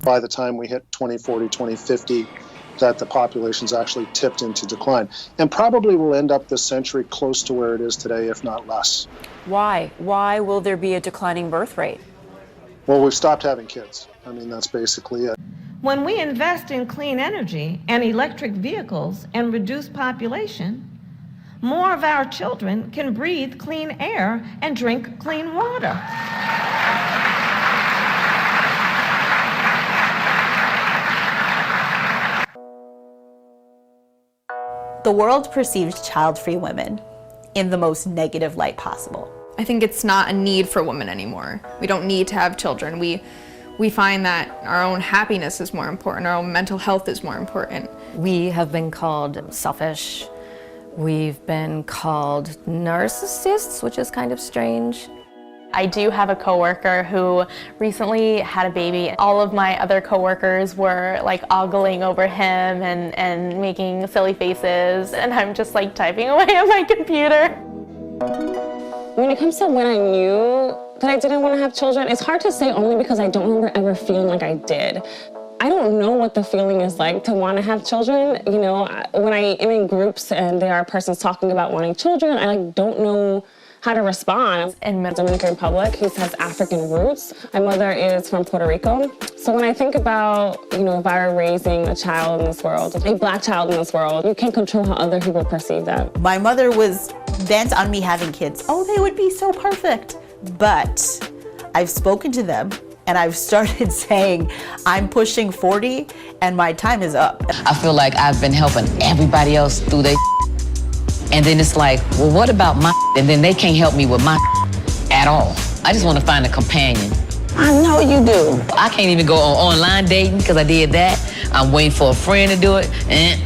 by the time we hit 2040, 2050, that the population's actually tipped into decline. And probably will end up this century close to where it is today, if not less. Why? Why will there be a declining birth rate? Well, we've stopped having kids. I mean, that's basically it. When we invest in clean energy and electric vehicles and reduce population, more of our children can breathe clean air and drink clean water. The world perceives child-free women in the most negative light possible. I think it's not a need for women anymore. We don't need to have children. We find that our own happiness is more important, our own mental health is more important. We have been called selfish. We've been called narcissists, which is kind of strange. I do have a coworker who recently had a baby. All of my other coworkers were like ogling over him and making silly faces, and I'm just like typing away on my computer. When it comes to when I knew that I didn't want to have children, it's hard to say only because I don't remember ever feeling like I did. I don't know what the feeling is like to want to have children. You know, when I am in groups and there are persons talking about wanting children, I don't know how to respond. In the Dominican Republic, he has African roots. My mother is from Puerto Rico. So when I think about, if I were raising a child in this world, a Black child in this world, you can't control how other people perceive that. My mother was bent on me having kids. Oh, they would be so perfect. But I've spoken to them and I've started saying, I'm pushing 40 and my time is up. I feel like I've been helping everybody else through their and then it's like, well, what about my and then they can't help me with my at all. I just want to find a companion. I know you do. I can't even go on online dating because I did that. I'm waiting for a friend to do it.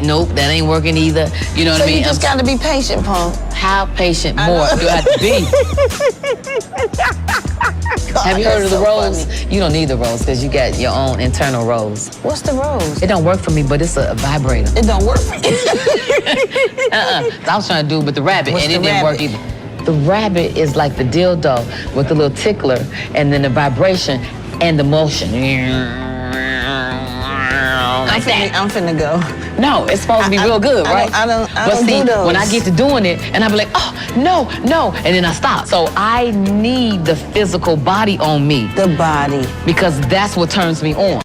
Nope, that ain't working either. You know what I mean? You just got to be patient, Paul. How patient more do I have to be? God, have you heard of the rose? Funny. You don't need the rose because you got your own internal rose. What's the rose? It don't work for me, but it's a vibrator. It don't work for you. I was trying to do it with the rabbit, and it didn't work either. The rabbit is like the dildo with the little tickler, and then the vibration and the motion. Like that. I'm finna go. No, it's supposed to be real good, right? I don't do those. When I get to doing it, and I be like, oh, no, and then I stop. So I need the physical body on me. The body. Because that's what turns me on.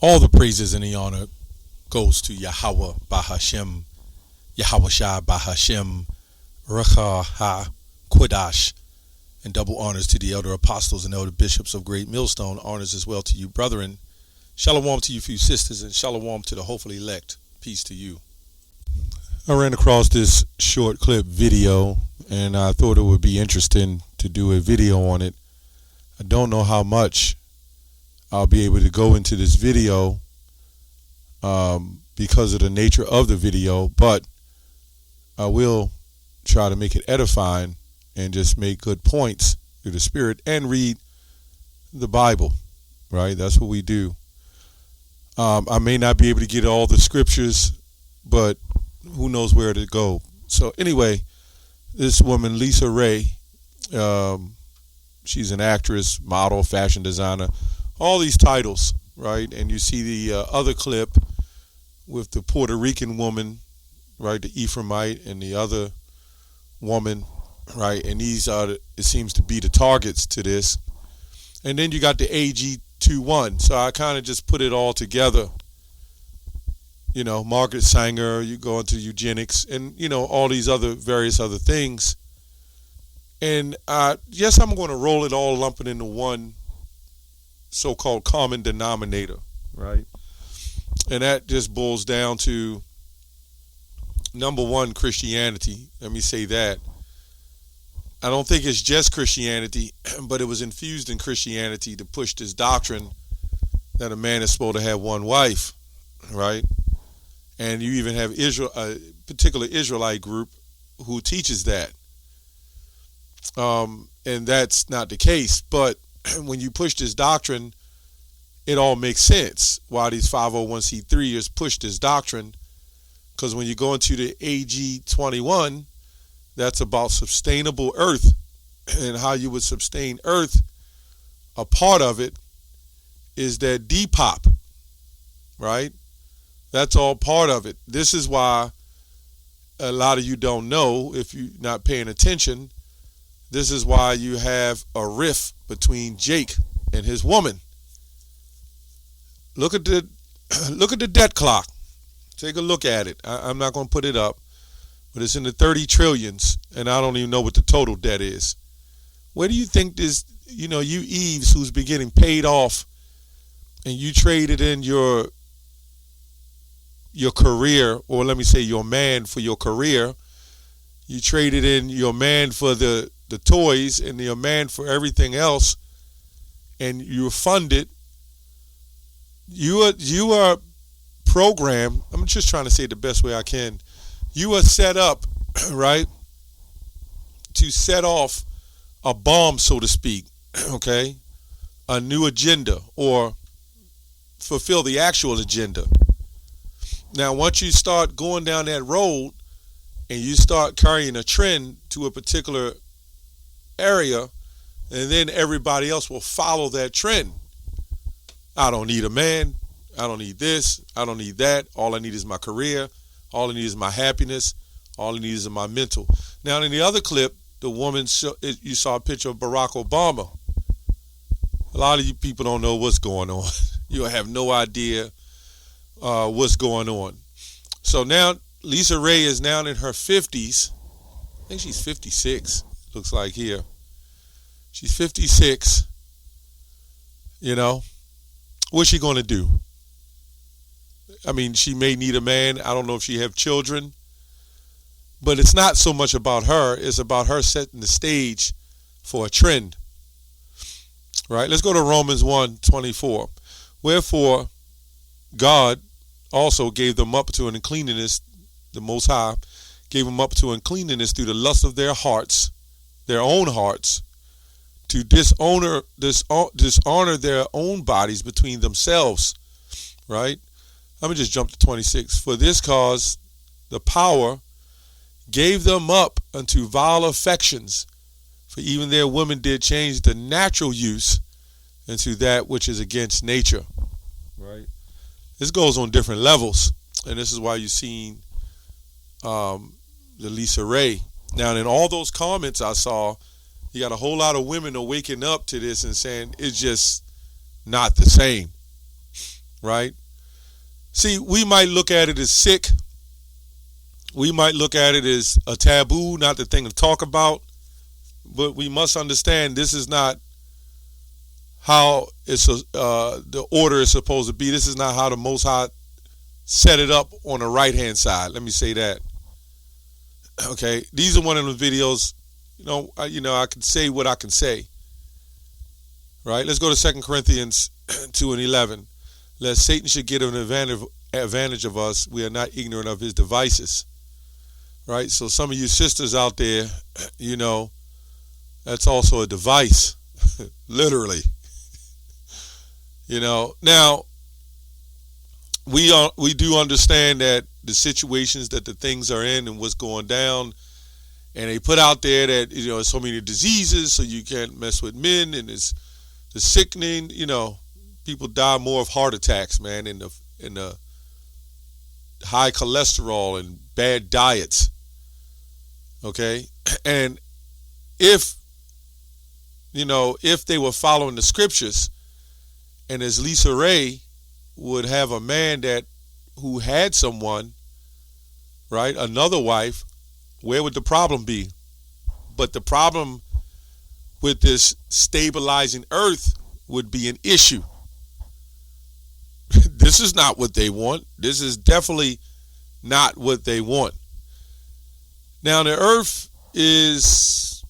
All the praises and the honor goes to Yahweh Bahashem, Yahweh Shai Bahashem, Recha Ha-Kodash, and double honors to the elder apostles and elder bishops of Great Millstone. Honors as well to you, brethren. Shalom to you, few sisters, and shalom to the hopefully elect. Peace to you. I ran across this short clip video, and I thought it would be interesting to do a video on it. I don't know how much I'll be able to go into this video because of the nature of the video, but I will try to make it edifying and just make good points through the Spirit and read the Bible, right? That's what we do. I may not be able to get all the scriptures, but who knows where to go. So anyway, this woman, LisaRaye, she's an actress, model, fashion designer, all these titles, right? And you see the other clip with the Puerto Rican woman, right, the Ephraimite, and the other woman, right? And these are, it seems to be the targets to this. And then you got the AG21. So I kind of just put it all together. You know, Margaret Sanger, you go into eugenics, and, you know, all these other various other things. And yes, I'm going to roll it all, lump it into one so-called common denominator, right? And that just boils down to, number one, Christianity. Let me say that. I don't think it's just Christianity, but it was infused in Christianity to push this doctrine that a man is supposed to have one wife, right? And you even have Israel, a particular Israelite group who teaches that. And that's not the case. But when you push this doctrine, it all makes sense why these 501c3ers push this doctrine. Because when you go into the AG21, that's about sustainable earth and how you would sustain earth. A part of it is that Depop, right? That's all part of it. This is why a lot of you don't know, if you're not paying attention, this is why you have a rift between Jake and his woman. Look at the debt clock. Take a look at it. I'm not going to put it up, but it's in the 30 trillions, and I don't even know what the total debt is. Where do you think this, you Eves, who's been getting paid off, and you traded in your career, or let me say your man for your career, you traded in your man for the toys and your man for everything else, and you're funded. You are programmed. I'm just trying to say it the best way I can. You are set up, right, to set off a bomb, so to speak, okay, a new agenda, or fulfill the actual agenda. Now, once you start going down that road and you start carrying a trend to a particular area, and then everybody else will follow that trend. I don't need a man. I don't need this. I don't need that. All I need is my career. All I need is my happiness. All I need is my mental. Now, in the other clip, the woman, you saw a picture of Barack Obama. A lot of you people don't know what's going on. You have no idea what's going on. So now Lisa Ray is now in her 50s. I think she's 56, looks like here. She's 56. What's she going to do? I mean, she may need a man. I don't know if she have children. But it's not so much about her. It's about her setting the stage for a trend. Right? Let's go to Romans 1:24. Wherefore, God also gave them up to an uncleanness, the Most High gave them up to uncleanness through the lust of their hearts, their own hearts, to dishonor their own bodies between themselves. Right? Let me just jump to 26. For this cause, the power gave them up unto vile affections, for even their women did change the natural use into that which is against nature. Right? This goes on different levels, and this is why you've seen the Lisa Ray. Now, in all those comments I saw, you got a whole lot of women are waking up to this and saying it's just not the same. Right? See, we might look at it as sick. We might look at it as a taboo, not the thing to talk about. But we must understand this is not how the order is supposed to be. This is not how the Most High set it up on the right-hand side. Let me say that. Okay, these are one of the videos. I can say what I can say. Right? Let's go to 2 Corinthians 2:11. Lest Satan should get an advantage of us, we are not ignorant of his devices. Right? So some of you sisters out there, that's also a device, literally. Now we do understand that the situations that the things are in and what's going down, and they put out there that so many diseases, so you can't mess with men, and it's the sickening. People die more of heart attacks, man, in the high cholesterol and bad diets. Okay, and if they were following the scriptures, and as Lisa Ray would have a man who had someone, right, another wife, where would the problem be? But the problem with this stabilizing earth would be an issue. This is not what they want. This is definitely not what they want. Now, the earth is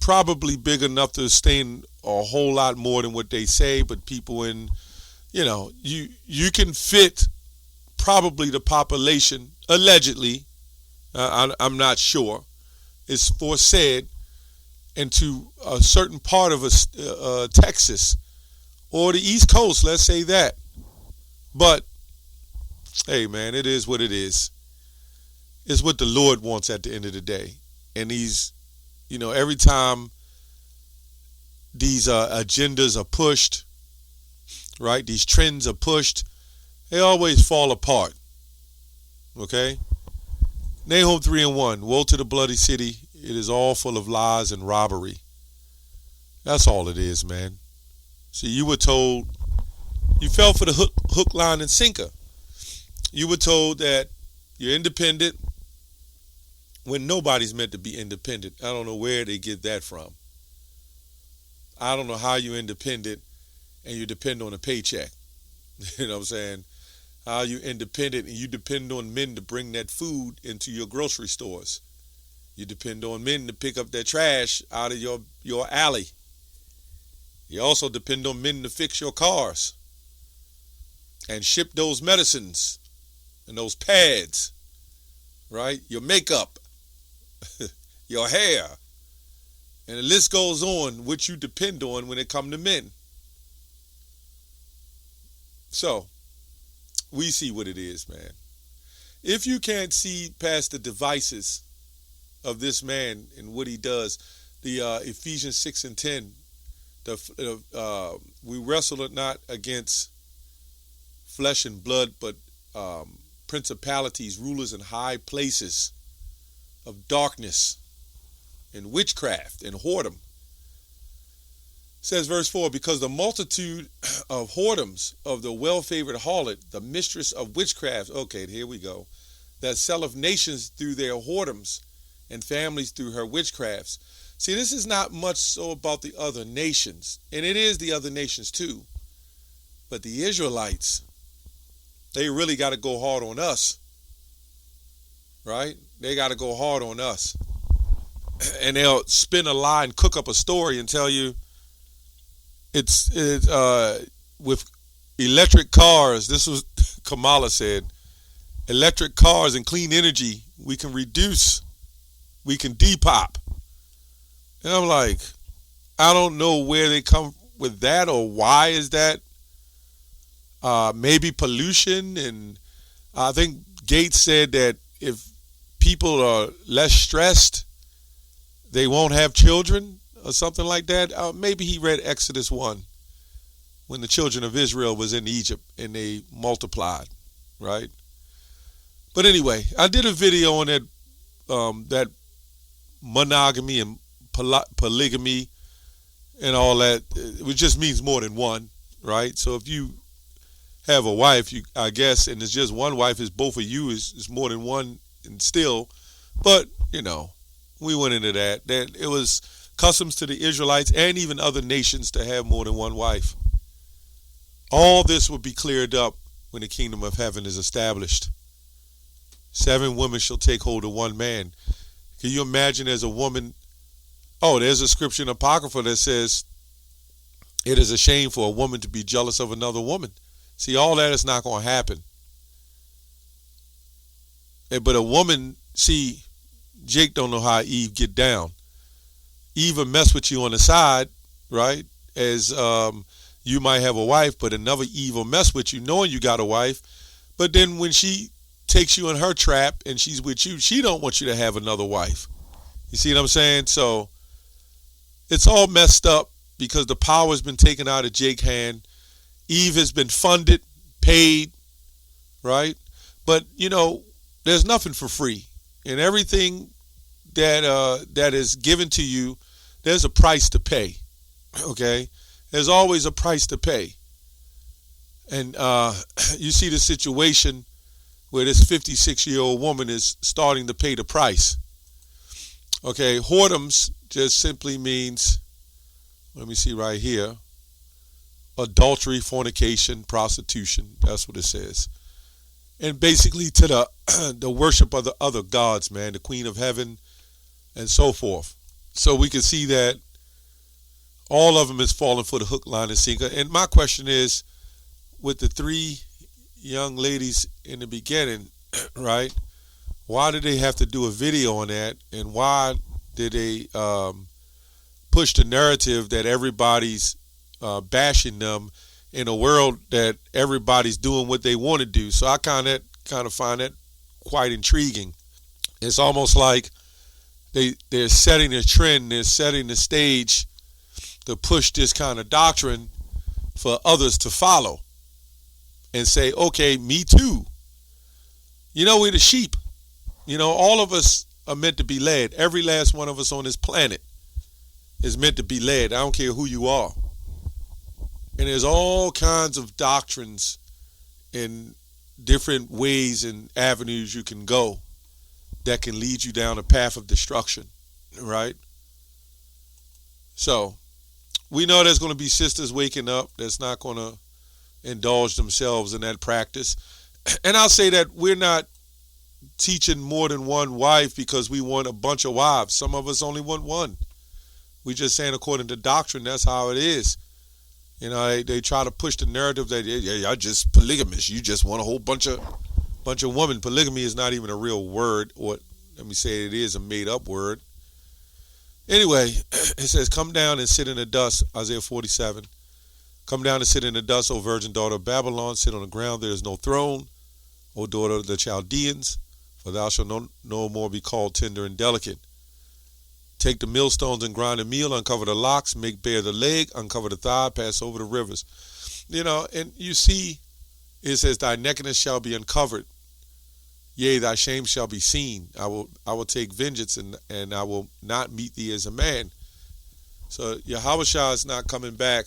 probably big enough to sustain a whole lot more than what they say, but people you can fit probably the population, allegedly, I'm not sure, it's foresaid, into a certain part of Texas or the East Coast, let's say that. But, hey, man, it is what it is. It's what the Lord wants at the end of the day. And every time these agendas are pushed, right? These trends are pushed. They always fall apart. Okay? Nahum 3:1. Woe to the bloody city. It is all full of lies and robbery. That's all it is, man. See, you were told, you fell for the hook, line, and sinker. You were told that you're independent when nobody's meant to be independent. I don't know where they get that from. I don't know how you're independent and you depend on a paycheck. You know what I'm saying? How you independent and you depend on men to bring that food into your grocery stores. You depend on men to pick up that trash out of your alley. You also depend on men to fix your cars and ship those medicines and those pads, right? Your makeup, your hair, and the list goes on, which you depend on when it comes to men. So, we see what it is, man. If you can't see past the devices of this man and what he does, the Ephesians 6:10, we wrestle not against flesh and blood, but principalities, rulers in high places of darkness and witchcraft and whoredom. Says verse 4, because the multitude of whoredoms of the well-favored harlot, the mistress of witchcraft, okay, here we go, that selleth nations through their whoredoms and families through her witchcrafts. See, this is not much so about the other nations, and it is the other nations too, but the Israelites, they really got to go hard on us, right? They got to go hard on us. And they'll spin a lie and cook up a story and tell you it's with electric cars. This was Kamala said, electric cars and clean energy, we can reduce, we can depop. And I'm like, I don't know where they come with that or why is that. Maybe pollution, and I think Gates said that if people are less stressed, they won't have children or something like that. Maybe he read Exodus 1 when the children of Israel was in Egypt and they multiplied, right? But anyway, I did a video on that that monogamy and polygamy and all that. It just means more than one, right? So if you have a wife, I guess, and it's just one wife, is both of you, is more than one, and still, but you know, we went into that it was customs to the Israelites and even other nations to have more than one wife. All this will be cleared up when the kingdom of heaven is established. 7 women shall take hold of one man. Can you imagine as a woman? Oh, there's a scripture in Apocrypha that says it is a shame for a woman to be jealous of another woman. See, all that is not going to happen. But a woman, see, Jake don't know how Eve get down. Eve will mess with you on the side, right? As you might have a wife, but another Eve will mess with you knowing you got a wife. But then when she takes you in her trap and she's with you, she don't want you to have another wife. You see what I'm saying? So it's all messed up because the power has been taken out of Jake's hand. Eve has been funded, paid, right? But, you know, there's nothing for free. And everything that is given to you, there's a price to pay, okay? There's always a price to pay. And you see the situation where this 56-year-old woman is starting to pay the price. Okay, whoredoms just simply means, let me see right here, adultery, fornication, prostitution. That's what it says. And basically to the worship of the other gods, man, the Queen of Heaven and so forth. So we can see that all of them is falling for the hook, line, and sinker. And my question is, with the 3 young ladies in the beginning, right, why did they have to do a video on that? And why did they push the narrative that everybody's bashing them in a world that everybody's doing what they want to do? So I kind of find that quite intriguing. It's almost like they're setting a trend, they're setting the stage to push this kind of doctrine for others to follow and say, okay, me too. We're the sheep. All of us are meant to be led. Every last one of us on this planet is meant to be led. I don't care who you are. And there's all kinds of doctrines and different ways and avenues you can go that can lead you down a path of destruction, right? So we know there's going to be sisters waking up that's not going to indulge themselves in that practice. And I'll say that we're not teaching more than one wife because we want a bunch of wives. Some of us only want one. We just saying according to doctrine, that's how it is. They try to push the narrative that you're just polygamous. You just want a whole bunch of women. Polygamy is not even a real word, or let me say it is a made-up word. Anyway, it says, come down and sit in the dust, Isaiah 47. Come down and sit in the dust, O virgin daughter of Babylon. Sit on the ground, there is no throne, O daughter of the Chaldeans, for thou shalt no more be called tender and delicate. Take the millstones and grind the meal, uncover the locks, make bare the leg, uncover the thigh, pass over the rivers. And you see, it says, thy nakedness shall be uncovered. Yea, thy shame shall be seen. I will take vengeance, and I will not meet thee as a man. So Yahushua is not coming back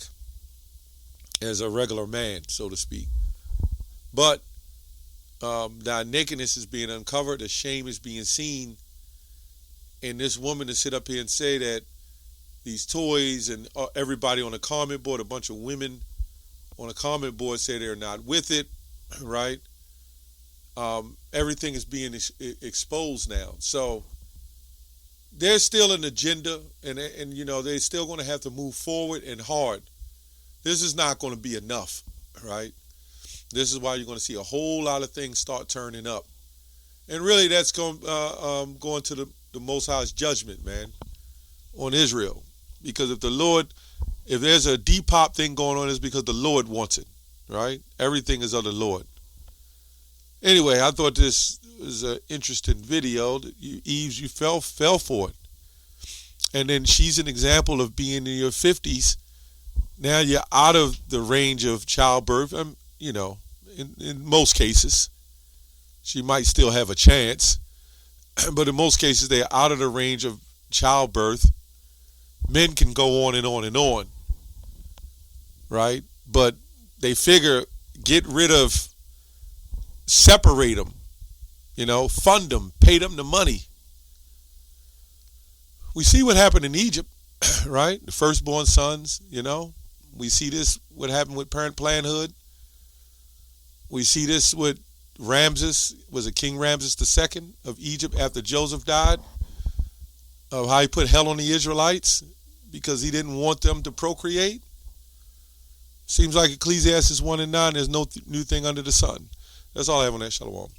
as a regular man, so to speak. But thy nakedness is being uncovered, the shame is being seen. And this woman to sit up here and say that these toys and everybody on the comment board, a bunch of women on the comment board say they're not with it, right? Everything is being exposed now. So there's still an agenda, and they're still going to have to move forward and hard. This is not going to be enough, right? This is why you're going to see a whole lot of things start turning up. And really that's going to the Most High's judgment, man, on Israel. Because if there's a Depop thing going on, it's because the Lord wants it, right? Everything is of the Lord. Anyway, I thought this was an interesting video. Eve, you fell for it. And then she's an example of being in your 50s. Now you're out of the range of childbirth, in most cases. She might still have a chance. But in most cases, they're out of the range of childbirth. Men can go on and on and on, right? But they figure, separate them, fund them, pay them the money. We see what happened in Egypt, right? The firstborn sons, We see this, what happened with Parent Parenthood. We see this with Ramses, was it King Ramses II of Egypt after Joseph died, of how he put hell on the Israelites because he didn't want them to procreate. Seems like Ecclesiastes 1:9, there's no new thing under the sun. That's all I have on that. Shalom.